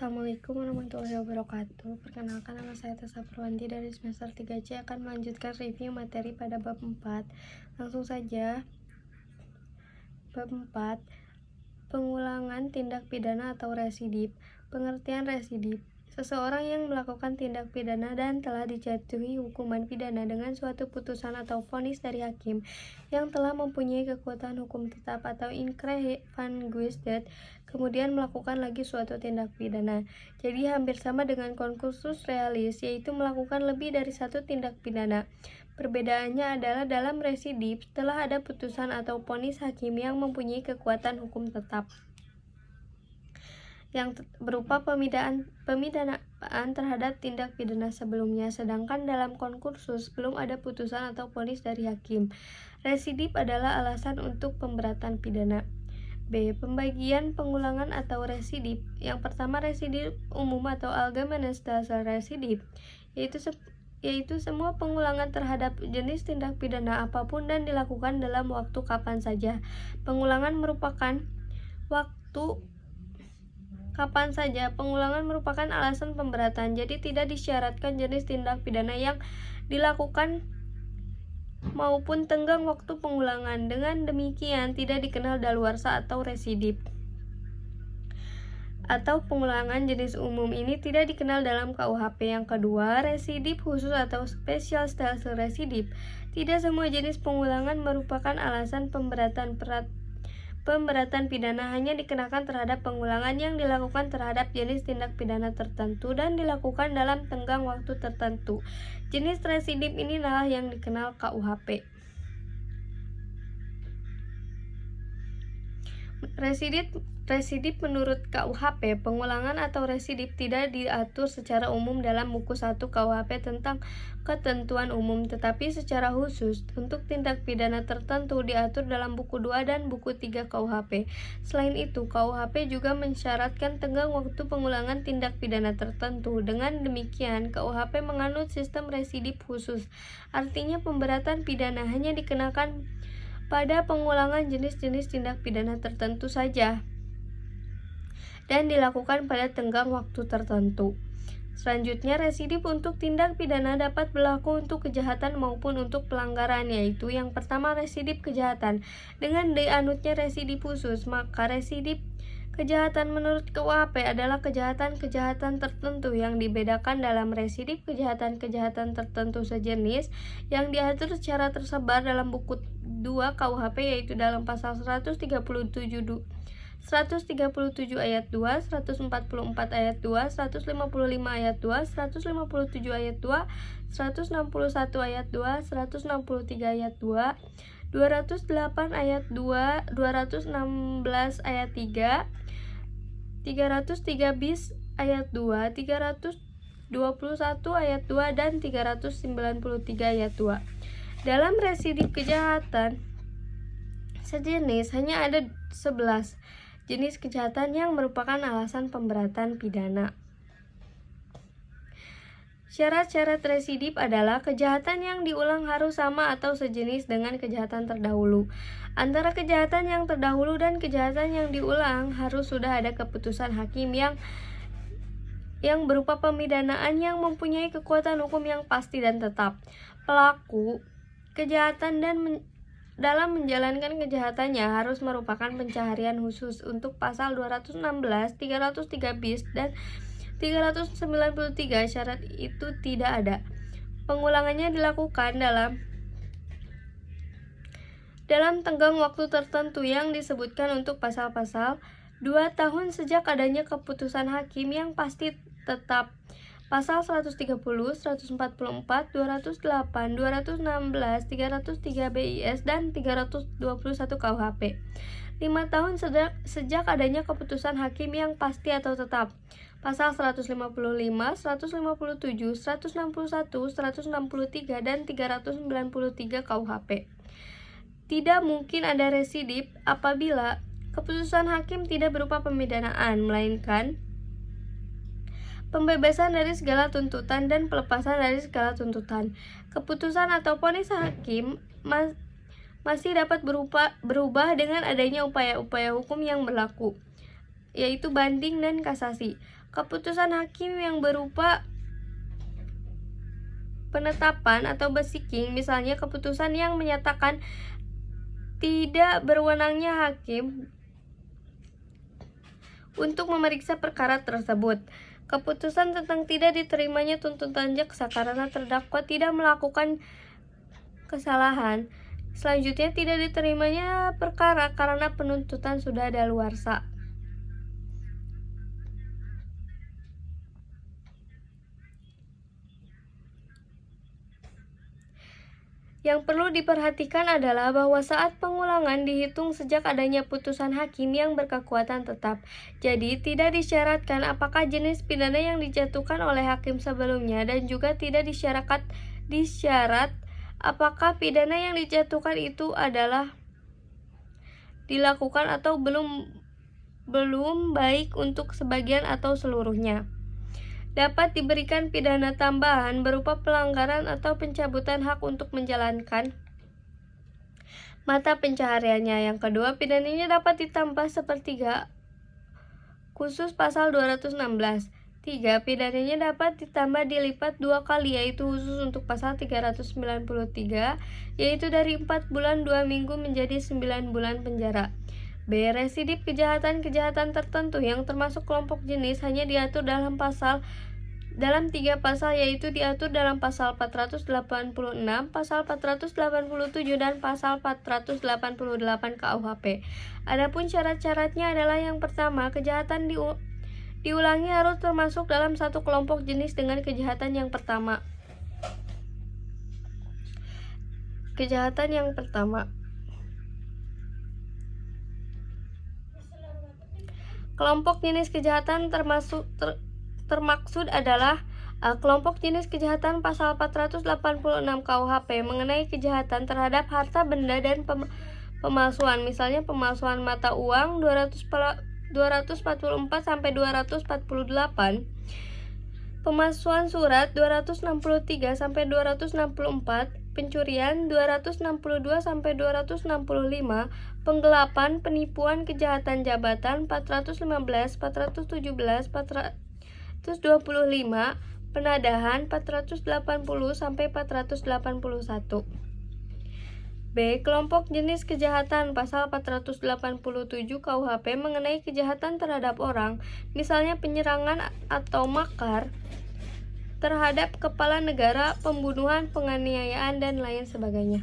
Assalamualaikum warahmatullahi wabarakatuh. Perkenalkan, nama saya Tessa Purwanti dari semester 3C akan melanjutkan review materi pada bab 4. Langsung saja. Bab 4. Pengulangan tindak pidana atau residip. Pengertian residip: seseorang yang melakukan tindak pidana dan telah dijatuhi hukuman pidana dengan suatu putusan atau vonis dari hakim yang telah mempunyai kekuatan hukum tetap atau incre van geestet, kemudian melakukan lagi suatu tindak pidana. Jadi hampir sama dengan concursus realis, yaitu melakukan lebih dari satu tindak pidana. Perbedaannya adalah dalam residip telah ada putusan atau vonis hakim yang mempunyai kekuatan hukum tetap yang berupa pemidanaan terhadap tindak pidana sebelumnya, sedangkan dalam concursus belum ada putusan atau vonis dari hakim. Residip adalah alasan untuk pemberatan pidana. B. Pembagian pengulangan atau residip. Yang pertama, residip umum atau allgemeines residip, yaitu semua pengulangan terhadap jenis tindak pidana apapun dan dilakukan dalam waktu kapan saja. Pengulangan merupakan alasan pemberatan, jadi tidak disyaratkan jenis tindak pidana yang dilakukan maupun tenggang waktu pengulangan. Dengan demikian, tidak dikenal daluarsa atau residip. Atau pengulangan jenis umum ini tidak dikenal dalam KUHP. Yang kedua, residip khusus atau special style residip. Tidak semua jenis pengulangan merupakan alasan pemberatan pidana, hanya dikenakan terhadap pengulangan yang dilakukan terhadap jenis tindak pidana tertentu dan dilakukan dalam tenggang waktu tertentu. Jenis residip inilah yang dikenal KUHP. Residip menurut KUHP, pengulangan atau residip tidak diatur secara umum dalam buku 1 KUHP tentang ketentuan umum, tetapi secara khusus untuk tindak pidana tertentu diatur dalam buku 2 dan buku 3 KUHP. Selain itu, KUHP juga mensyaratkan tenggang waktu pengulangan tindak pidana tertentu. Dengan demikian, KUHP menganut sistem residip khusus. Artinya pemberatan pidana hanya dikenakan pada pengulangan jenis-jenis tindak pidana tertentu saja dan dilakukan pada tenggang waktu tertentu. Selanjutnya, residip untuk tindak pidana dapat berlaku untuk kejahatan maupun untuk pelanggaran, yaitu yang pertama, residip kejahatan. Dengan dianutnya residip khusus, maka residip kejahatan menurut KUHP adalah kejahatan-kejahatan tertentu yang dibedakan dalam residip kejahatan-kejahatan tertentu sejenis yang diatur secara tersebar dalam buku 2 KUHP, yaitu dalam pasal 137 ayat 2, 144 ayat 2, 155 ayat 2, 157 ayat 2, 161 ayat 2, 163 ayat 2, 208 ayat 2, 216 ayat 3, 303 bis ayat 2, 321 ayat 2, dan 393 ayat 2. Dalam residip kejahatan sejenis hanya ada 11 jenis kejahatan yang merupakan alasan pemberatan pidana. Syarat-syarat residip adalah kejahatan yang diulang harus sama atau sejenis dengan kejahatan terdahulu. Antara kejahatan yang terdahulu dan kejahatan yang diulang harus sudah ada keputusan hakim yang berupa pemidanaan yang mempunyai kekuatan hukum yang pasti dan tetap. Pelaku kejahatan dalam menjalankan kejahatannya harus merupakan pencaharian khusus. Untuk pasal 216, 303 bis, dan 393 syarat itu tidak ada. Pengulangannya dilakukan dalam tenggang waktu tertentu yang disebutkan untuk pasal-pasal 2 tahun sejak adanya keputusan hakim yang pasti tetap. Pasal 130, 144, 208, 216, 303 BIS, dan 321 KUHP. 5 tahun sejak adanya keputusan hakim yang pasti atau tetap. Pasal 155, 157, 161, 163, dan 393 KUHP. Tidak mungkin ada residip apabila keputusan hakim tidak berupa pemidanaan, melainkan pembebasan dari segala tuntutan dan pelepasan dari segala tuntutan. Keputusan atau vonis hakim masih dapat berubah dengan adanya upaya-upaya hukum yang berlaku, yaitu banding dan kasasi. Keputusan hakim yang berupa penetapan atau basiking, misalnya keputusan yang menyatakan tidak berwenangnya hakim untuk memeriksa perkara tersebut. Keputusan tentang tidak diterimanya tuntutan jaksa karena terdakwa tidak melakukan kesalahan. Selanjutnya, tidak diterimanya perkara karena penuntutan sudah daluarsa. Yang perlu diperhatikan adalah bahwa saat pengulangan dihitung sejak adanya putusan hakim yang berkekuatan tetap. Jadi, tidak disyaratkan apakah jenis pidana yang dijatuhkan oleh hakim sebelumnya dan juga tidak disyarat apakah pidana yang dijatuhkan itu adalah dilakukan atau belum baik untuk sebagian atau seluruhnya. Dapat diberikan pidana tambahan berupa pelanggaran atau pencabutan hak untuk menjalankan mata pencahariannya. Yang kedua, pidananya dapat ditambah sepertiga khusus pasal 216. 3. Pidananya dapat ditambah dilipat 2 kali, yaitu khusus untuk pasal 393, yaitu dari 4 bulan 2 minggu menjadi 9 bulan penjara. B. Residip kejahatan-kejahatan tertentu yang termasuk kelompok jenis hanya diatur dalam 3 pasal, yaitu diatur dalam pasal 486, pasal 487, dan pasal 488 KUHP. Adapun syarat-syaratnya adalah yang pertama, kejahatan diulangi harus termasuk dalam satu kelompok jenis dengan kejahatan yang pertama. Kejahatan yang pertama. Kelompok jenis kejahatan termaksud adalah kelompok jenis kejahatan pasal 486 KUHP mengenai kejahatan terhadap harta benda dan pemalsuan, misalnya pemalsuan mata uang 244 sampai 248, pemalsuan surat 263 sampai 264, pencurian 262 sampai 265, penggelapan, penipuan, kejahatan jabatan 415, 417, 425, penadahan 480 sampai 481. B. Kelompok jenis kejahatan pasal 487 KUHP mengenai kejahatan terhadap orang, misalnya penyerangan atau makar terhadap kepala negara, pembunuhan, penganiayaan, dan lain sebagainya.